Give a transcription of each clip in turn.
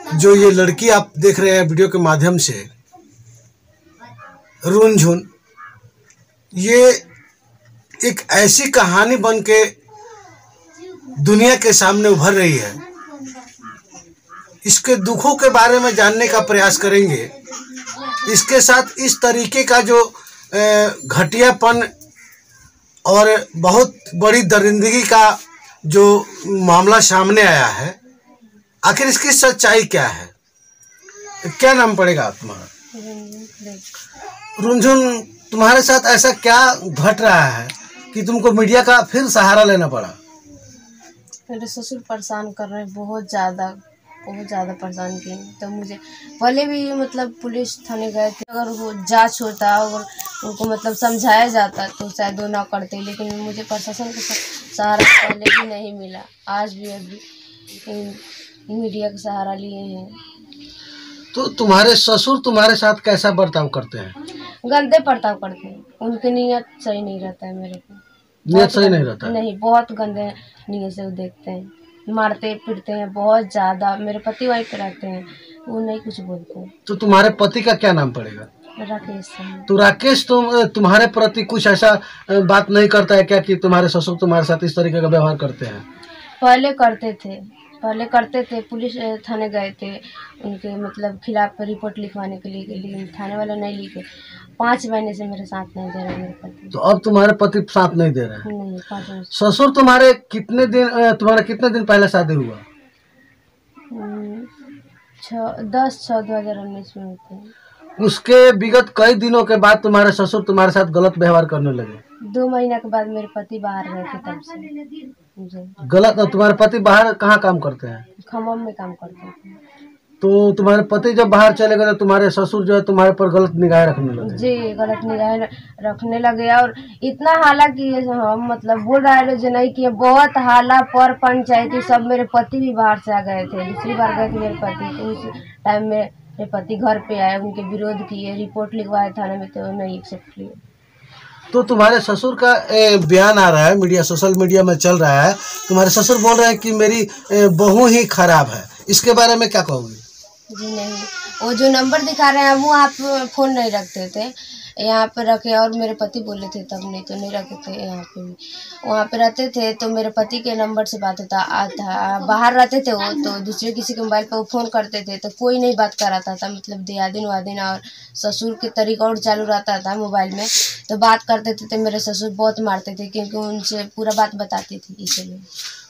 जो ये लड़की आप देख रहे हैं वीडियो के माध्यम से, रुनझुन, ये एक ऐसी कहानी बन के दुनिया के सामने उभर रही है। इसके दुखों के बारे में जानने का प्रयास करेंगे। इसके साथ इस तरीके का जो घटियापन और बहुत बड़ी दरिंदगी का जो मामला सामने आया है, आखिर इसकी सच्चाई क्या है? क्या नाम पड़ेगा तुम्हारा? रुनझुन, तुम्हारे साथ ऐसा क्या घट रहा है कि तुमको मीडिया का फिर सहारा लेना पड़ा? मेरे ससुर परेशान कर रहे हैं, बहुत ज़्यादा परेशान किए। तो मुझे पहले भी मतलब पुलिस थाने गए थे, अगर वो जांच होता और उनको मतलब समझाया जाता तो शायद वो ना करते, लेकिन मुझे प्रशासन का सहारा पहले भी नहीं मिला। आज भी अभी मीडिया का सहारा लिए हैं। तो तुम्हारे ससुर तुम्हारे साथ कैसा बर्ताव करते हैं? गंदे बर्ताव करते हैं। उनकी नीयत सही नहीं रहता है। मेरे को नीयत सही नहीं रहता है? नहीं, बहुत गंदे नीयत से वो देखते हैं, मारते पीटते हैं बहुत ज़्यादा। मेरे पति वहीं पे रहते हैं, वो नहीं कुछ बोलते हैं। तो तुम्हारे पति का क्या नाम पड़ेगा? राकेश। तो राकेश तुम्हारे प्रति कुछ ऐसा बात नहीं करता है क्या कि तुम्हारे ससुर तुम्हारे साथ इस तरीके का व्यवहार करते हैं? पहले करते थे। पुलिस थाने गए थे उनके मतलब खिलाफ रिपोर्ट लिखवाने के लिए, लेकिन थाने वाले नहीं लिखे। 5 महीने से मेरे साथ नहीं दे रहे मेरे पति। तो अब तुम्हारे पति साथ नहीं दे रहे हैं? नहीं, 5 महीने। ससुर तुम्हारे कितने दिन पहले शादी हुआ? 10/6/2019 में होते हैं। उसके विगत कई दिनों के बाद तुम्हारे ससुर तुम्हारे साथ गलत व्यवहार करने लगे? 2 महीने के बाद मेरे पति बाहर गए थे, तब से गलत? तुम्हारे पति बाहर कहाँ काम करते हैं? खम्भम में काम करते थे। तो तुम्हारे पति जब बाहर चले गए तो तुम्हारे ससुर जो है तुम्हारे पर गलत निगाह रखने लगे? जी, गलत निगाह रखने लगे। और इतना हाला किए, हम मतलब बोल रहे जो नहीं किए, बहुत हाला पर पंचायती सब। मेरे पति भी बाहर से आ गए थे, दूसरी बार गए थे मेरे पति। तो उस टाइम में मेरे पति घर पे आए, उनके विरोध किए, रिपोर्ट लिखवाए थाने में, तो नहीं एक्सेप्ट किए। तो तुम्हारे ससुर का बयान आ रहा है, सोशल मीडिया में चल रहा है। तुम्हारे ससुर बोल रहे हैं कि मेरी बहू ही खराब है। इसके बारे में क्या कहोगे? जी नहीं, वो जो नंबर दिखा रहे हैं वो आप फ़ोन नहीं रखते थे, यहाँ पे रखे। और मेरे पति बोले थे तब, नहीं तो नहीं रखे थे। यहाँ पे भी वहाँ पे रहते थे तो मेरे पति के नंबर से बात होता था। बाहर रहते थे वो, तो दूसरे किसी के मोबाइल पे वो फ़ोन करते थे तो कोई नहीं बात कराता था। मतलब दियादिन वादिन और ससुर के तरीका और चालू रहता था मोबाइल में, तो बात करते थे। तो मेरे ससुर बहुत मारते थे क्योंकि उनसे पूरा बात बताती थी, इसलिए।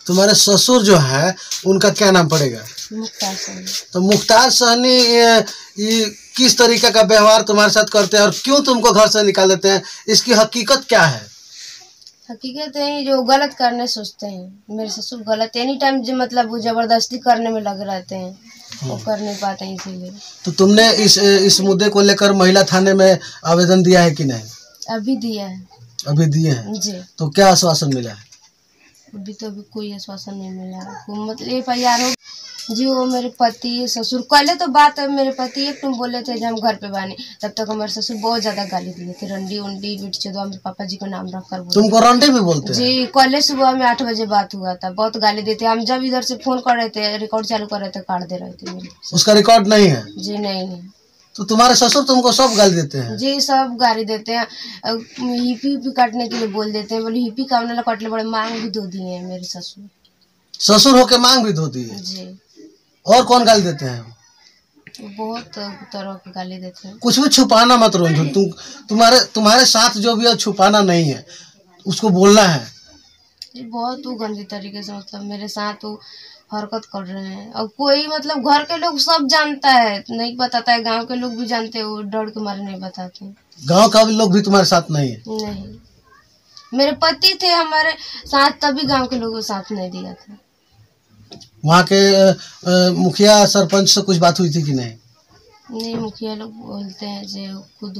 तुम्हारे ससुर जो है उनका क्या नाम पड़ेगा? मुख्तार सहनी। तो मुख्तार सहनी ये किस तरीके का व्यवहार तुम्हारे साथ करते हैं और क्यों तुमको घर से निकाल देते हैं? इसकी हकीकत क्या है? हकीकत है जो गलत करने सोचते हैं। मेरे ससुर गलत एनी टाइम जो मतलब वो जबरदस्ती करने में लगे रहते हैं, वो कर नहीं पाते हैं, इसीलिए। तो तुमने इस मुद्दे को लेकर महिला थाने में आवेदन दिया है कि नहीं? अभी दिया है। अभी दिए हैं जी। तो क्या आश्वासन मिला है? अभी कोई आश्वासन नहीं मिला। मतलब FIR हो जी। वो मेरे पति ससुर पहले तो बात है, मेरे पति एक तुम बोले थे जब हम घर पे बने, तब तक हमारे ससुर बहुत ज्यादा गाली दिए थे। रंडी उंडी बिट चोदवा, मेरे पापा जी का नाम रखकर तुमको रंडी भी बोलते हैं? जी। कल सुबह में 8 बजे बात हुआ था, बहुत गाली देते। हम जब इधर से फोन कर रहे थे, रिकॉर्ड चालू कर रहे थे, काट दे रहे थे। उसका रिकॉर्ड नहीं है? जी नहीं। तो तुम्हारे ससुर तुमको सब गाली देते हैं? जी, सब गाली देते हैं। हिपी काटने के लिए बोल देते हैं, बोले हिपी काटने लगा, काटले बड़े मांग भी धो दिए हैं मेरे ससुर। ससुर होके मांग भी धो दिए? जी। और कौन गाली देते हैं? बहुत तरह की गाली देते हैं। कुछ भी छुपाना मत रुनझुन। तुम्हारे साथ जो भी है छुपाना नहीं है, उसको बोलना है। जी, बहुत वो गंदी तरीके से मतलब मेरे साथ वो हरकत कर रहे हैं। और कोई मतलब घर के लोग सब जानता है, नहीं बताता है। गांव के लोग भी जानते हैं, वो डर के मारे नहीं बताते। गांव का लोग भी तुम्हारे साथ नहीं है? नहीं, मेरे पति थे हमारे साथ, तभी गांव के लोगों को साथ नहीं दिया था। वहाँ के मुखिया सरपंच से कुछ बात हुई थी कि नहीं? नहीं, मुखिया लोग बोलते हैं जो खुद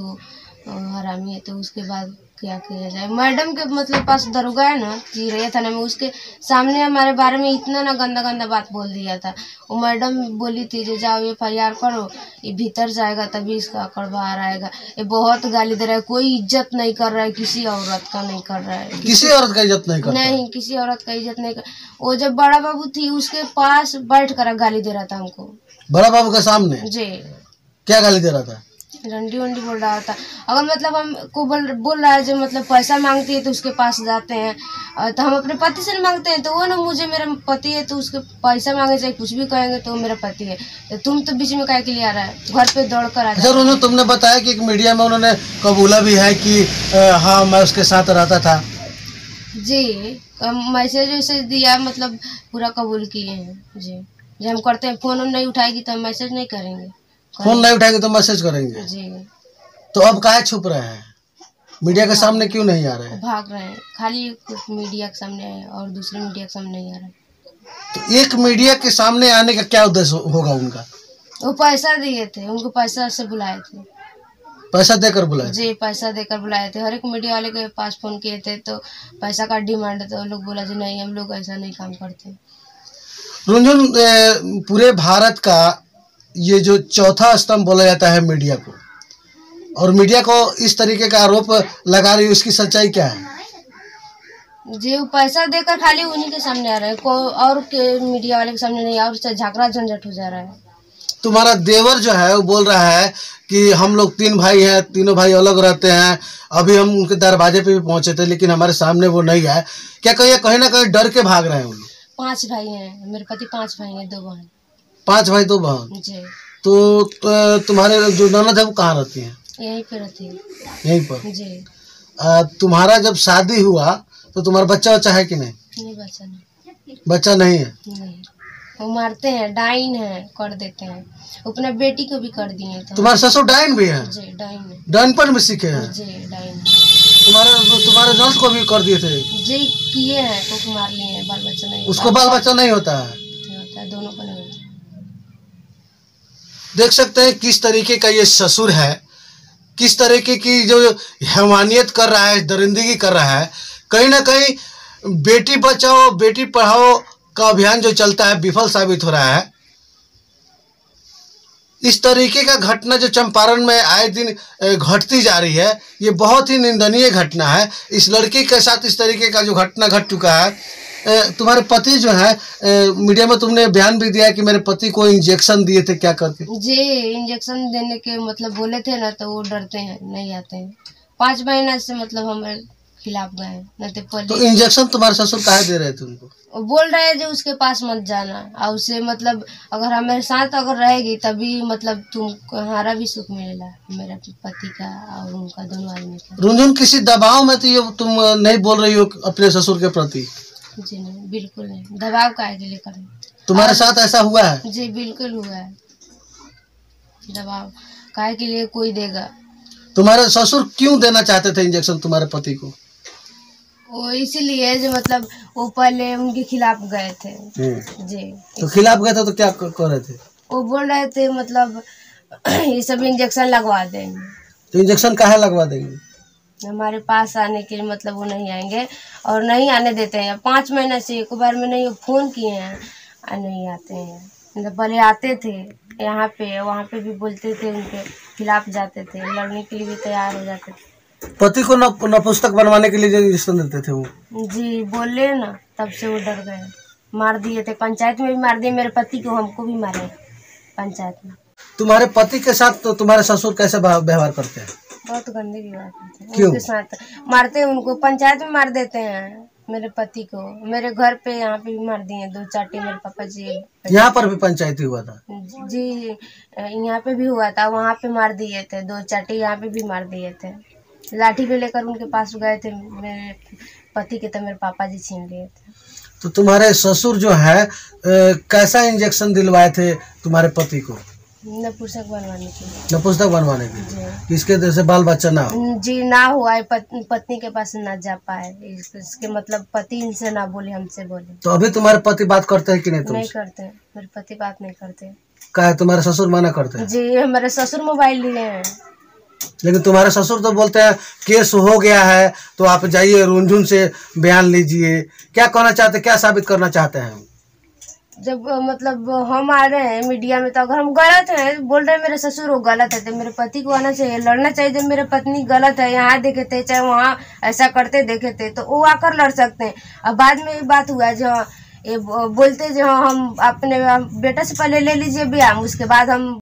और हरामी है। तो उसके बाद क्या किया जाए। मैडम के मतलब पास दरोगा है ना चिरैया थाना में, उसके सामने हमारे बारे में इतना ना गंदा गंदा बात बोल दिया था। वो मैडम बोली थी जो जाओ FIR करो, ये भीतर जाएगा तभी इसका आंकड़ बाहर आएगा। ये बहुत गाली दे रहा है, कोई इज्जत नहीं कर रहा है, किसी औरत का नहीं कर रहा है, किसी औरत का इज्जत नहीं करता? नहीं, किसी औरत का इज्जत नहीं कर। वो जब बड़ा बाबू थी उसके पास बैठ कर गाली दे रहा था हमको। बड़ा बाबू के सामने? जी। क्या गाली दे रहा था? रंडी वंडी बोल रहा था। अगर मतलब हमको बोल रहा है जो मतलब पैसा मांगती है तो उसके पास जाते हैं, तो हम अपने पति से मांगते हैं तो वो ना मुझे मेरा पति है तो उसके पैसा मांगे चाहे कुछ भी कहेंगे तो वो मेरा पति है, तो तुम तो बीच में काहे के लिए आ रहा है, घर पे दौड़ कर आ जाए। सर उन्होंने तुमने बताया कि एक मीडिया में उन्होंने कबूला भी है कि हाँ मैं उसके साथ रहता था। जी, मैसेज वैसेज दिया, मतलब पूरा कबूल किए हैं जी। जब हम करते हैं फोन नहीं उठाएगी तो हम मैसेज नहीं करेंगे, फोन नहीं उठाएंगे तो मैसेज करेंगे जी। तो अब काहे छुप रहे हैं, मीडिया के सामने क्यों नहीं आ रहे हैं? भाग रहे हैं, खाली मीडिया के सामने आए और दूसरे मीडिया के सामने नहीं आ रहे। तो एक मीडिया के सामने आने का क्या उद्देश्य होगा उनका? वो पैसा दिए थे, उनको पैसा से बुलाए थे। पैसा देकर बुलाए? जी, पैसा देकर बुलाए थे। हर एक मीडिया वाले के पास फोन किए थे तो पैसा का डिमांड, तो लोग बोला जी नहीं हम लोग ऐसा नहीं काम करते। रुंझुन, पूरे भारत का ये जो चौथा स्तंभ बोला जाता है मीडिया को, और मीडिया को इस तरीके का आरोप लगा रही है, उसकी सच्चाई क्या है? जी, वो पैसा देकर खाली उन्हीं के सामने आ रहे हैं, और के मीडिया वाले के सामने नहीं, और झगड़ा झंझट हो जा रहा है। तुम्हारा देवर जो है वो बोल रहा है कि हम लोग 3 भाई हैं, तीनों भाई अलग रहते हैं, अभी हम उनके दरवाजे पे भी पहुंचे थे लेकिन हमारे सामने वो नहीं आए। क्या कहीं ना कहीं डर के भाग रहे हैं वो लोग? 5 भाई हैं, मेरे पति 5 भाई हैं, 2 बहन। 5 भाई 2 बहन? जी। तो तुम्हारे जो ननद है वो कहाँ रहती है? यहीं पे रहती है। यहीं पर? जी। तुम्हारा जब शादी हुआ तो तुम्हारा बच्चा है कि नहीं? नहीं, बच्चा नहीं। बच्चा नहीं है? नहीं, वो मारते हैं, डाइन है, कर देते हैं। अपना बेटी को भी कर दिए थे। तुम्हारे ससुर डाइन भी है? जी, डाइन है। डाइनपन में सीखे हैं? जी, डाइन। तुम्हारे नर्स को भी कर दिए थे? जी, किए हैं, को मार लिए हैं, बाल बच्चा नहीं। उसको बाल बच्चा नहीं होता है? नहीं होता है, दोनों को नहीं होता। देख सकते हैं किस तरीके का ये ससुर है, किस तरीके की जो हैवानियत कर रहा है, दरिंदगी कर रहा है। कहीं ना कहीं बेटी बचाओ बेटी पढ़ाओ का अभियान जो चलता है विफल साबित हो रहा है। इस तरीके का घटना जो चंपारण में आए दिन घटती जा रही है, ये बहुत ही निंदनीय घटना है। इस लड़की के साथ इस तरीके का जो घटना घट चुका है। तुम्हारे पति जो है, मीडिया में तुमने बयान भी दिया कि मेरे पति को इंजेक्शन दिए थे, क्या करके? जी, इंजेक्शन देने के मतलब बोले थे ना, तो वो डरते हैं, नहीं आते हैं। 5 महीना से मतलब हमारे खिलाफ गए, नहीं तो इंजेक्शन तुम्हारे ससुर काहे दे रहे थे उनको? वो बोल रहे हैं जो उसके पास मत जाना, और उसे मतलब अगर हमारे साथ अगर रहेगी तभी मतलब तुम्हारा भी सुख मिलेगा, मेरे पति का और उनका, दोनों आदमी का। रुंझुन, किसी दबाव में तो ये तुम नहीं बोल रही हो अपने ससुर के प्रति? जी नहीं, बिल्कुल नहीं। दबाव काहे के लिए करें? तुम्हारे साथ ऐसा हुआ है? जी, बिल्कुल हुआ है। दबाव काहे के लिए कोई देगा? तुम्हारे ससुर क्यों देना चाहते थे इंजेक्शन तुम्हारे पति को? वो इसीलिए जो मतलब वो पहले उनके खिलाफ गए थे। जी। तो खिलाफ गए थे तो क्या कर रहे थे? वो बोल रहे थे मतलब ये सब इंजेक्शन लगवा देंगे। तो इंजेक्शन काहे लगवा देंगे? हमारे पास आने के लिए मतलब वो नहीं आएंगे और नहीं आने देते हैं। 5 महीने से एक बार में नहीं फ़ोन किए हैं और नहीं आते हैं। मतलब पहले आते थे यहाँ पे, वहाँ पे भी बोलते थे, उनके खिलाफ जाते थे, लड़ने के लिए भी तैयार हो जाते थे। पति को नपुंसक बनवाने के लिए जो इंजेक्शन देते थे वो? जी, बोले ना, तब से वो डर गए, मार दिए थे। पंचायत में भी मार दिए मेरे पति को, हमको भी मारे पंचायत में। तुम्हारे पति के साथ तो तुम्हारे ससुर कैसे व्यवहार करते हैं? बहुत गंदे व्यवहार करते हैं। क्यों? उनके साथ मारते हैं, उनको पंचायत में मार देते हैं मेरे पति को। मेरे घर पे यहाँ पे भी मार दिए 2 चाटे मेरे पापा जी। यहाँ पर भी पंचायती हुआ था? जी, यहाँ पे भी हुआ था, वहाँ पे मार दिए थे 2 चाटे, यहाँ पे भी मार दिए थे। लाठी भी लेकर उनके पास गए थे मेरे पति के, तो मेरे पापा जी छीन लिए थे। तो तुम्हारे ससुर जो है कैसा इंजेक्शन दिलवाए थे तुम्हारे पति को? नपुंसक बनवाने के लिए। नपुंसक बनवाने के लिए? किसके जैसे बाल बच्चा ना हो? जी, ना हुआ है, पत्नी के पास ना जा पाए, इसके मतलब पति इनसे ना बोले, हमसे बोले। तो अभी तुम्हारे पति बात करते हैं कि नहीं? नहीं करते, मेरे पति बात नहीं करते। क्या है, तुम्हारे ससुर मना करते हैं? जी, हमारे ससुर मोबाइल लिए हैं। लेकिन तुम्हारे ससुर तो बोलते हैं केस हो गया है तो आप जाइए रुनझुन से बयान लीजिए। क्या कहना चाहते, क्या साबित करना चाहते हैं? जब मतलब हम आ रहे हैं मीडिया में, तो अगर हम गलत हैं, बोल रहे हैं मेरे ससुर वो गलत है, तो मेरे पति को आना चाहिए, लड़ना चाहिए। जब मेरे पत्नी गलत है, यहाँ देखे थे चाहे वहाँ ऐसा करते देखे थे, तो वो आकर लड़ सकते हैं। अब बाद में ये बात हुआ जो ये बोलते जो हम अपने बेटा से पहले ले लीजिए ब्याह, उसके बाद हम